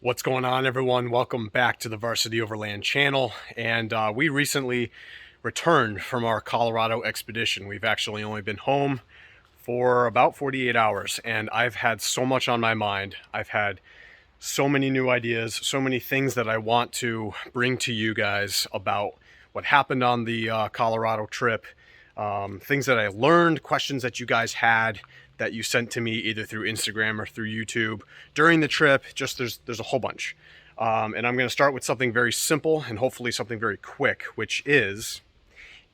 What's going on, everyone? Welcome back to the Varsity Overland channel. And we recently returned from our Colorado expedition. We've actually only been home for about 48 hours, and I've had so much on my mind. I've had so many new ideas, so many things that I want to bring to you guys about what happened on the Colorado trip, things that I learned, questions that you guys had that you sent to me either through Instagram or through YouTube during the trip. Just there's a whole bunch. And I'm going to start with something very simple and hopefully something very quick, which is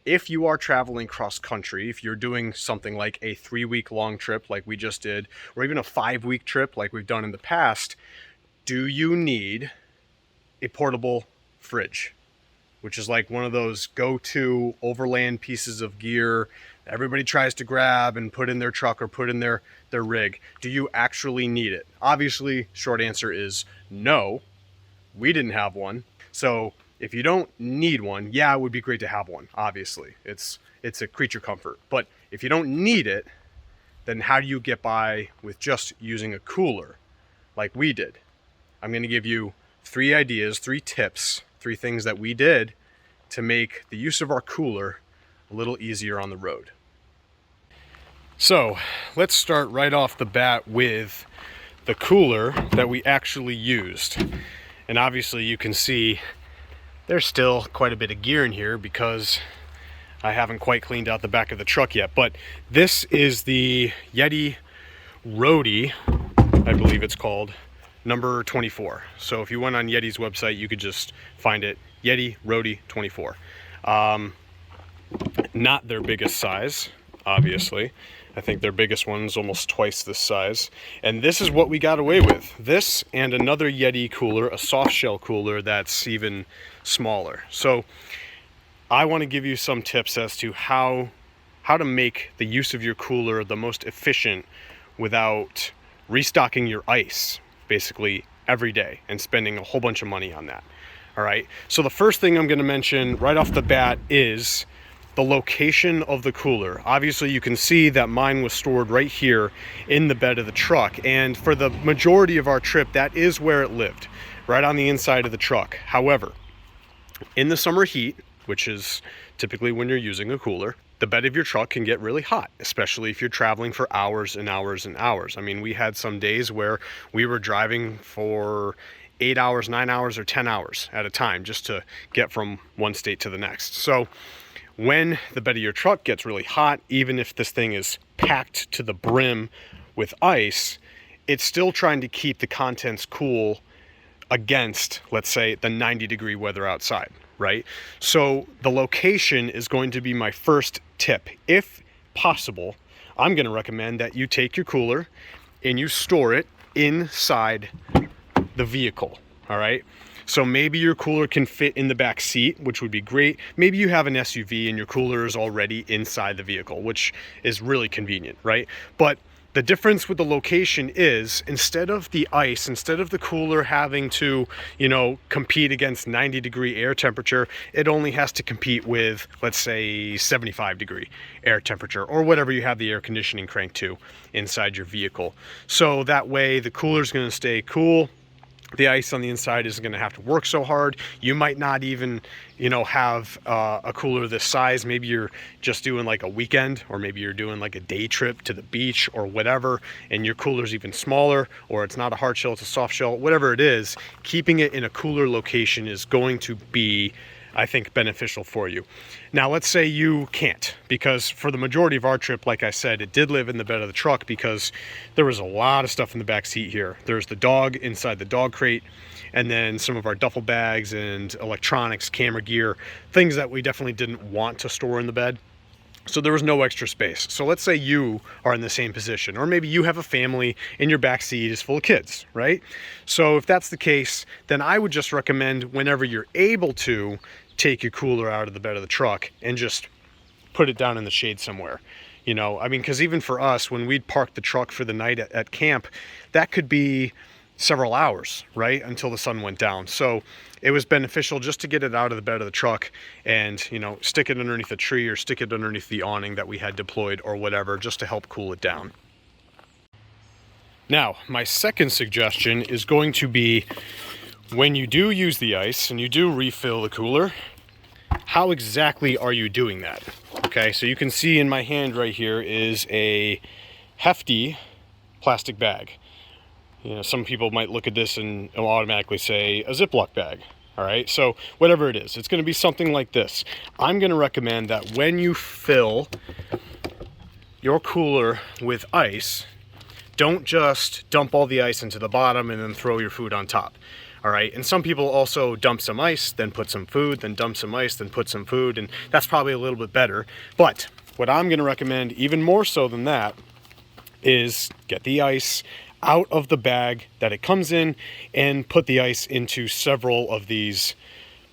if you are traveling cross country, if you're doing something like a 3-week long trip like we just did, or even a 5-week trip like we've done in the past, do you need a portable fridge? Which is like one of those go-to overland pieces of gear everybody tries to grab and put in their truck or put in their rig. Do you actually need it? Obviously, short answer is no. We didn't have one. So if you don't need one, yeah, it would be great to have one. Obviously, it's a creature comfort. But if you don't need it, then how do you get by with just using a cooler like we did? I'm going to give you 3 ideas, 3 tips, 3 things that we did to make the use of our cooler a little easier on the road. So let's start right off the bat with the cooler that we actually used. And obviously you can see there's still quite a bit of gear in here because I haven't quite cleaned out the back of the truck yet. But this is the Yeti Roadie, I believe it's called, number 24. So if you went on Yeti's website, you could just find it, Yeti Roadie 24. Not their biggest size, obviously. I think their biggest one's almost twice this size. And this is what we got away with. This and another Yeti cooler, a soft shell cooler that's even smaller. So I want to give you some tips as to how to make the use of your cooler the most efficient without restocking your ice basically every day and spending a whole bunch of money on that. All right. So the first thing I'm going to mention right off the bat is the location of the cooler. Obviously you can see that mine was stored right here in the bed of the truck, and for the majority of our trip that is where it lived, right on the inside of the truck. However, in the summer heat, which is typically when you're using a cooler, the bed of your truck can get really hot, especially if you're traveling for hours and hours and hours. I mean, we had some days where we were driving for 8 hours, 9 hours, or 10 hours at a time just to get from one state to the next. So when the bed of your truck gets really hot, even if this thing is packed to the brim with ice, it's still trying to keep the contents cool against, let's say, the 90-degree weather outside, right? So the location is going to be my first tip. If possible, I'm going to recommend that you take your cooler and you store it inside the vehicle, all right? So maybe your cooler can fit in the back seat, which would be great. Maybe you have an SUV and your cooler is already inside the vehicle, which is really convenient, right? But the difference with the location is instead of the ice, instead of the cooler having to, compete against 90-degree air temperature, it only has to compete with, let's say, 75-degree air temperature or whatever you have the air conditioning cranked to inside your vehicle. So that way the cooler is going to stay cool. The ice on the inside isn't going to have to work so hard. You might not even, have a cooler this size. Maybe you're just doing like a weekend, or maybe you're doing like a day trip to the beach or whatever, and your cooler's even smaller, or it's not a hard shell, it's a soft shell, whatever it is. Keeping it in a cooler location is going to be, I think, beneficial for you. Now, let's say you can't, because for the majority of our trip, like I said, it did live in the bed of the truck because there was a lot of stuff in the back seat here. There's the dog inside the dog crate, and then some of our duffel bags and electronics, camera gear, things that we definitely didn't want to store in the bed. So there was no extra space. So let's say you are in the same position, or maybe you have a family and your back seat is full of kids, right? So if that's the case, then I would just recommend whenever you're able to, take your cooler out of the bed of the truck and just put it down in the shade somewhere. Because even for us, when we'd park the truck for the night at camp, that could be several hours, right, until the sun went down. So it was beneficial just to get it out of the bed of the truck and, stick it underneath a tree or stick it underneath the awning that we had deployed or whatever, just to help cool it down. Now, my second suggestion is going to be, when you do use the ice and you do refill the cooler, how exactly are you doing that? Okay, so you can see in my hand right here is a hefty plastic bag. You know, some people might look at this and automatically say a Ziploc bag. All right, so whatever it is, it's going to be something like this. I'm going to recommend that when you fill your cooler with ice, don't just dump all the ice into the bottom and then throw your food on top. All right, and some people also dump some ice, then put some food, then dump some ice, then put some food, and that's probably a little bit better. But what I'm going to recommend, even more so than that, is get the ice out of the bag that it comes in and put the ice into several of these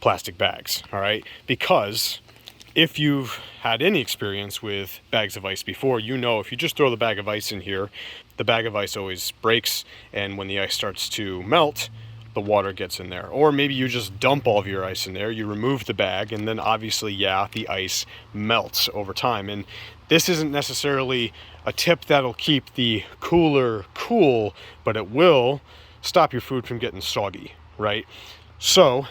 plastic bags. All right, because if you've had any experience with bags of ice before, you know if you just throw the bag of ice in here, the bag of ice always breaks, and when the ice starts to melt, the water gets in there. Or maybe you just dump all of your ice in there, you remove the bag, and then obviously, yeah, the ice melts over time. And this isn't necessarily a tip that'll keep the cooler cool, but it will stop your food from getting soggy, right? So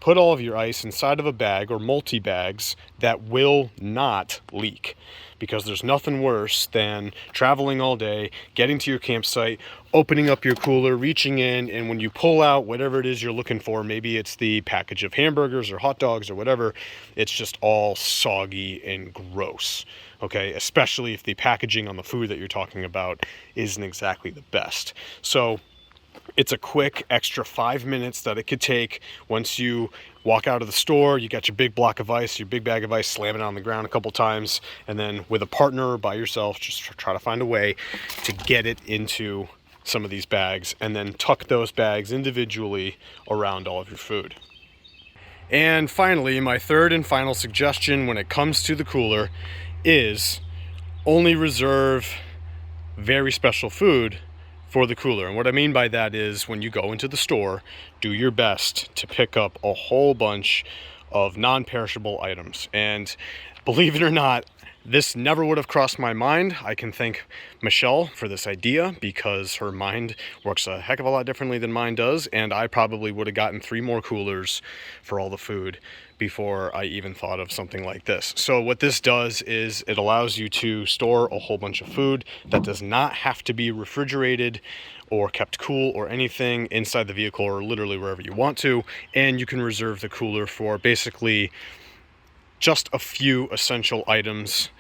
put all of your ice inside of a bag or multi-bags that will not leak, because there's nothing worse than traveling all day, getting to your campsite, opening up your cooler, reaching in, and when you pull out whatever it is you're looking for, maybe it's the package of hamburgers or hot dogs or whatever, it's just all soggy and gross, okay? Especially if the packaging on the food that you're talking about isn't exactly the best. So it's a quick extra 5 minutes that it could take once you walk out of the store. You got your big block of ice, your big bag of ice, slam it on the ground a couple times, and then with a partner or by yourself, just try to find a way to get it into some of these bags, and then tuck those bags individually around all of your food. And finally, my third and final suggestion when it comes to the cooler is only reserve very special food for the cooler. And what I mean by that is, when you go into the store, do your best to pick up a whole bunch of non-perishable items. And believe it or not, this never would have crossed my mind. I can thank Michelle for this idea, because her mind works a heck of a lot differently than mine does, and I probably would have gotten 3 more coolers for all the food before I even thought of something like this. So what this does is it allows you to store a whole bunch of food that does not have to be refrigerated or kept cool or anything inside the vehicle, or literally wherever you want to, and you can reserve the cooler for basically just a few essential items.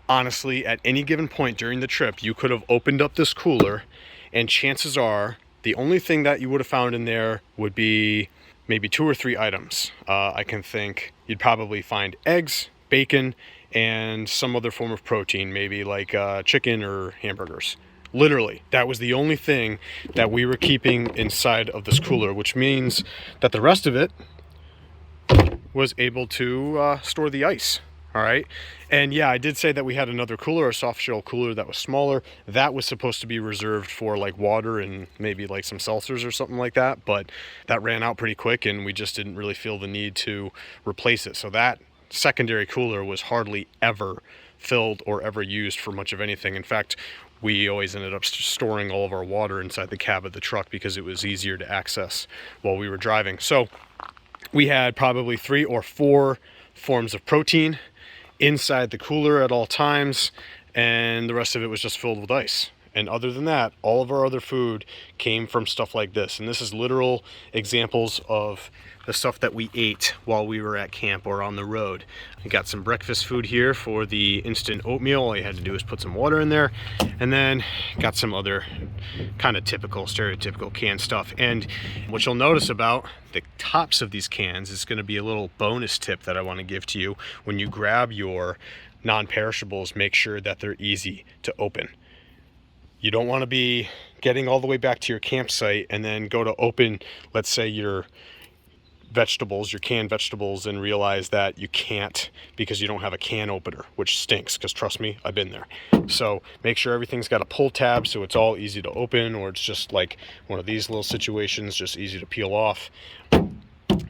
Honestly, at any given point during the trip, you could have opened up this cooler, and chances are the only thing that you would have found in there would be maybe 2 or 3 items. I can think you'd probably find eggs, bacon, and some other form of protein, maybe like chicken or hamburgers. Literally, that was the only thing that we were keeping inside of this cooler, which means that the rest of it was able to store the ice. All right. And yeah, I did say that we had another cooler, a soft shell cooler that was smaller. That was supposed to be reserved for like water and maybe like some seltzers or something like that, but that ran out pretty quick and we just didn't really feel the need to replace it. So that secondary cooler was hardly ever filled or ever used for much of anything. In fact, we always ended up storing all of our water inside the cab of the truck because it was easier to access while we were driving. So we had probably 3 or 4 forms of protein inside the cooler at all times, and the rest of it was just filled with ice. And other than that, all of our other food came from stuff like this. And this is literal examples of the stuff that we ate while we were at camp or on the road. We got some breakfast food here for the instant oatmeal. All you had to do was put some water in there, and then got some other kind of typical, stereotypical canned stuff. And what you'll notice about the tops of these cans is going to be a little bonus tip that I want to give to you. When you grab your non-perishables, make sure that they're easy to open. You don't want to be getting all the way back to your campsite and then go to open, let's say, your vegetables, your canned vegetables, and realize that you can't because you don't have a can opener, which stinks, because trust me, I've been there. So make sure everything's got a pull tab so it's all easy to open, or it's just like one of these little situations, just easy to peel off.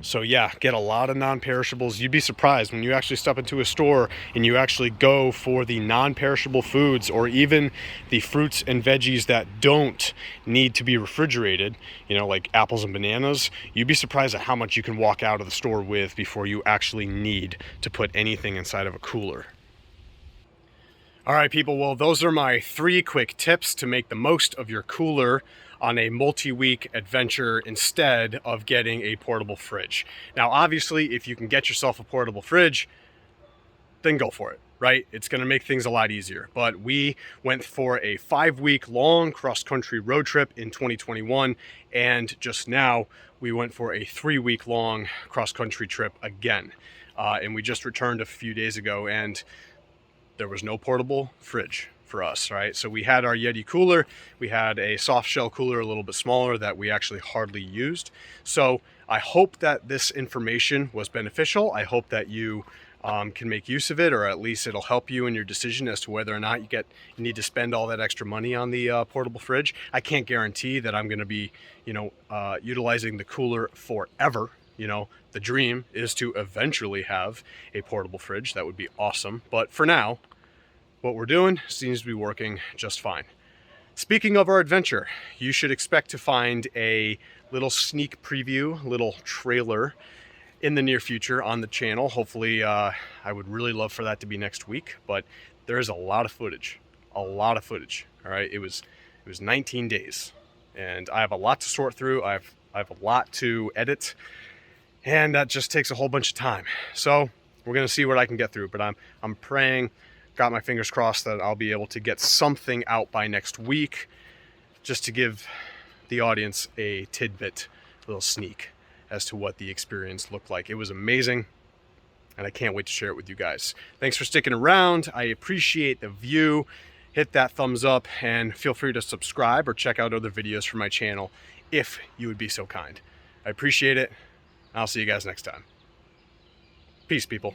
So yeah, get a lot of non-perishables. You'd be surprised when you actually step into a store and you actually go for the non-perishable foods, or even the fruits and veggies that don't need to be refrigerated, you know, like apples and bananas. You'd be surprised at how much you can walk out of the store with before you actually need to put anything inside of a cooler. All right, people, well, those are my 3 quick tips to make the most of your cooler on a multi-week adventure instead of getting a portable fridge. Now, obviously, if you can get yourself a portable fridge, then go for it, right? It's gonna make things a lot easier. But we went for a 5-week long cross-country road trip in 2021, and just now we went for a 3-week long cross-country trip again. And we just returned a few days ago, and there was no portable fridge for us, right? So we had our Yeti cooler. We had a soft shell cooler a little bit smaller that we actually hardly used. So I hope that this information was beneficial. I hope that you can make use of it, or at least it'll help you in your decision as to whether or not you need to spend all that extra money on the portable fridge. I can't guarantee that I'm going to be, utilizing the cooler forever. You know, the dream is to eventually have a portable fridge. That would be awesome. But for now, what we're doing seems to be working just fine. Speaking of our adventure, you should expect to find a little sneak preview, little trailer in the near future on the channel. Hopefully, I would really love for that to be next week, but there is a lot of footage, all right? It was 19 days, and I have a lot to sort through. I have a lot to edit, and that just takes a whole bunch of time. So we're gonna see what I can get through, but I'm praying, got my fingers crossed that I'll be able to get something out by next week, just to give the audience a tidbit, a little sneak as to what the experience looked like. It was amazing, and I can't wait to share it with you guys. Thanks for sticking around. I appreciate the view. Hit that thumbs up, and feel free to subscribe or check out other videos from my channel if you would be so kind. I appreciate it. I'll see you guys next time. Peace, people.